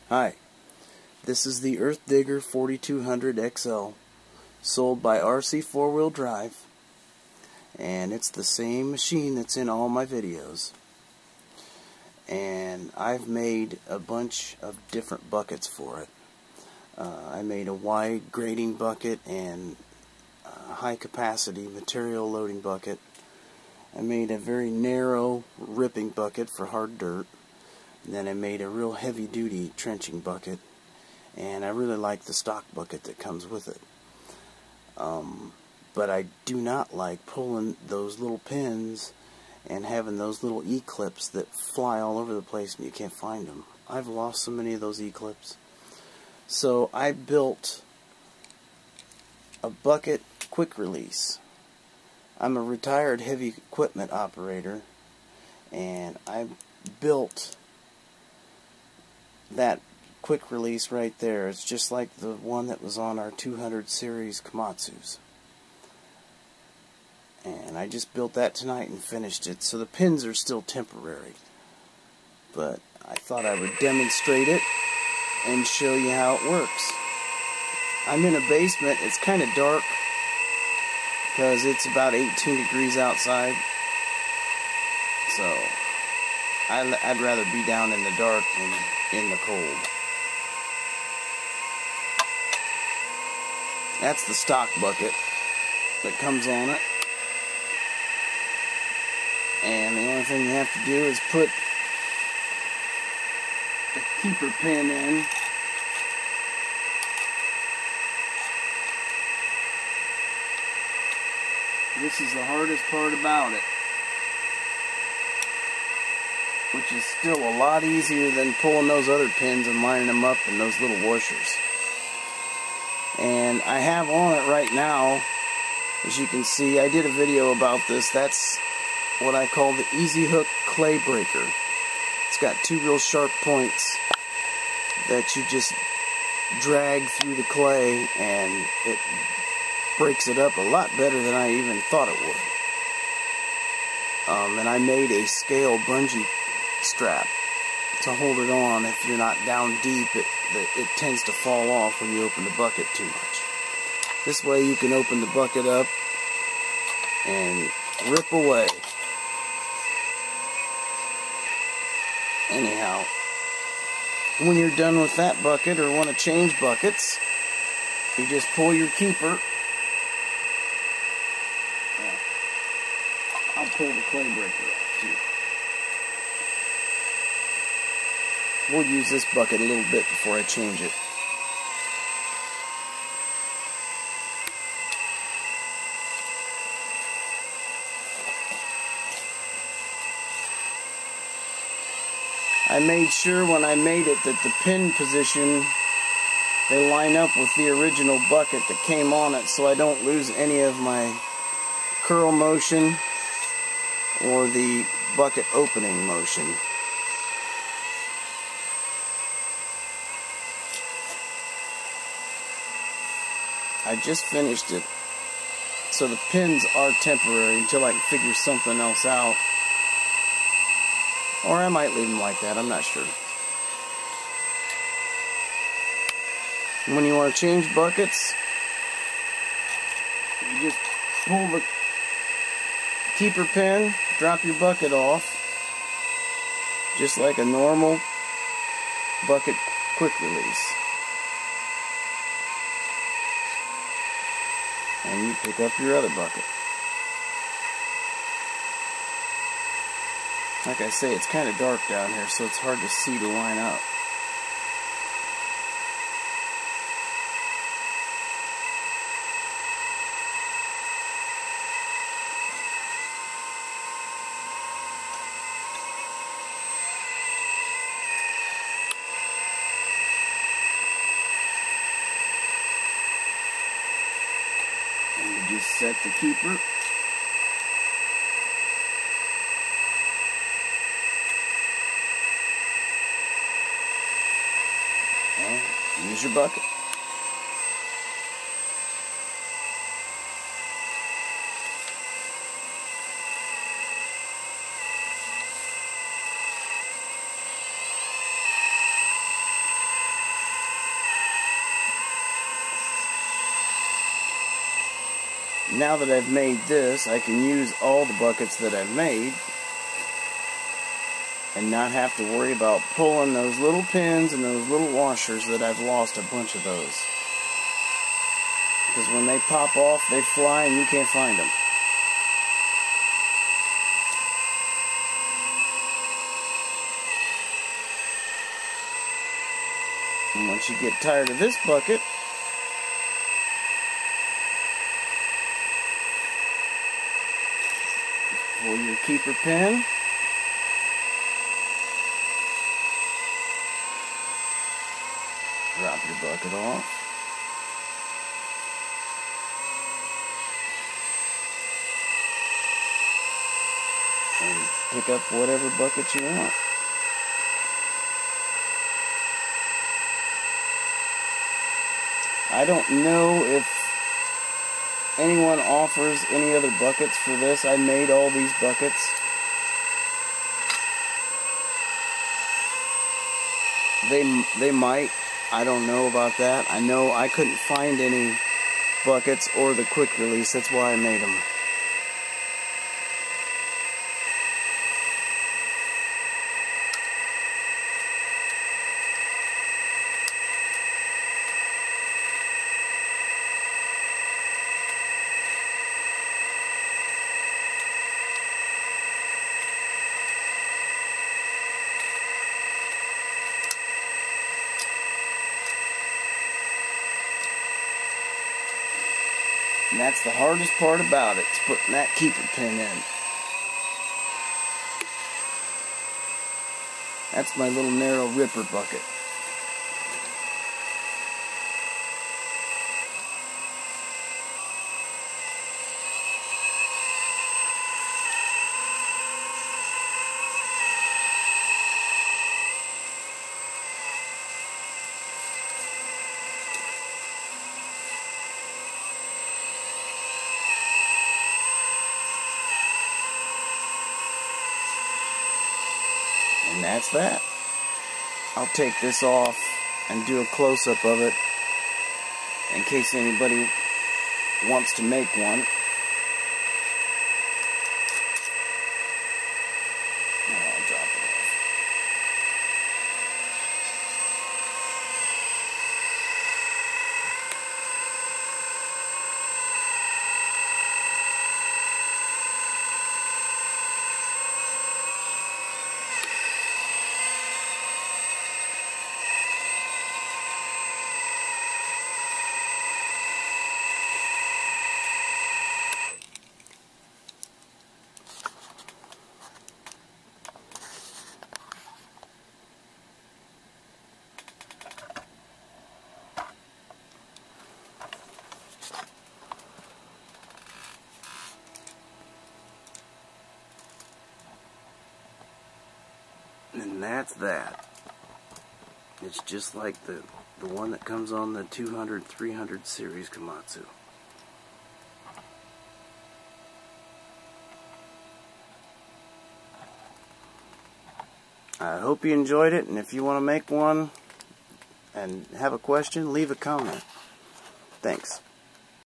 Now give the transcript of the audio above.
Hi, this is the Earth Digger 4200 XL, sold by RC 4-Wheel Drive, and it's the same machine that's in all my videos. And I've made a bunch of different buckets for it. I made a wide grading bucket and a high capacity material loading bucket. I made a very narrow ripping bucket for hard dirt. And then I made a real heavy duty trenching bucket, and I really like the stock bucket that comes with it. But I do not like pulling those little pins and having those little E-clips that fly all over the place and you can't find them. I've lost so many of those E-clips. So I built a bucket quick release. I'm a retired heavy equipment operator, and I built that quick release right there. It's just like the one that was on our 200 series Komatsus. And I just built that tonight and finished it. So the pins are still temporary, but I thought I would demonstrate it and show you how it works. I'm in a basement. It's kind of dark because it's about 18 degrees outside, so I'd rather be down in the dark than in the cold. That's the stock bucket that comes on it. And the only thing you have to do is put the keeper pin in. This is the hardest part about it, which is still a lot easier than pulling those other pins and lining them up in those little washers. And I have on it right now, as you can see, I did a video about this. That's what I call the Easy Hook Clay Breaker. It's got two real sharp points that you just drag through the clay, and it breaks it up a lot better than I even thought it would. And I made a scale bungee strap to hold it on. If you're not down deep, it tends to fall off when you open the bucket too much. This way you can open the bucket up and rip away. Anyhow, when you're done with that bucket or want to change buckets, you just pull your keeper. I'll pull the clay breaker off too. We'll use this bucket a little bit before I change it. I made sure when I made it that the pin position, they line up with the original bucket that came on it, so I don't lose any of my curl motion or the bucket opening motion. I just finished it, so the pins are temporary until I can figure something else out. Or I might leave them like that, I'm not sure. When you want to change buckets, you just pull the keeper pin, drop your bucket off, just like a normal bucket quick release. And you pick up your other bucket. Like I say, it's kind of dark down here, so it's hard to see to line up. And you just set the keeper. And use your bucket. now that I've made this, I can use all the buckets that I've made and not have to worry about pulling those little pins and those little washers that I've lost a bunch of those. Because when they pop off, they fly and you can't find them. And once you get tired of this bucket, pull your keeper pin. Drop your bucket off. And pick up whatever bucket you want. I don't know if anyone offers any other buckets for this. I made all these buckets. They might. I don't know about that. I know I couldn't find any buckets or the quick release. That's why I made them. And that's the hardest part about it, is putting that keeper pin in. That's my little narrow ripper bucket. And that's that. I'll take this off and do a close-up of it in case anybody wants to make one. I'll drop it off. And that's that. It's just like the one that comes on the 200, 300 series Komatsu. I hope you enjoyed it, and if you want to make one and have a question, leave a comment. Thanks.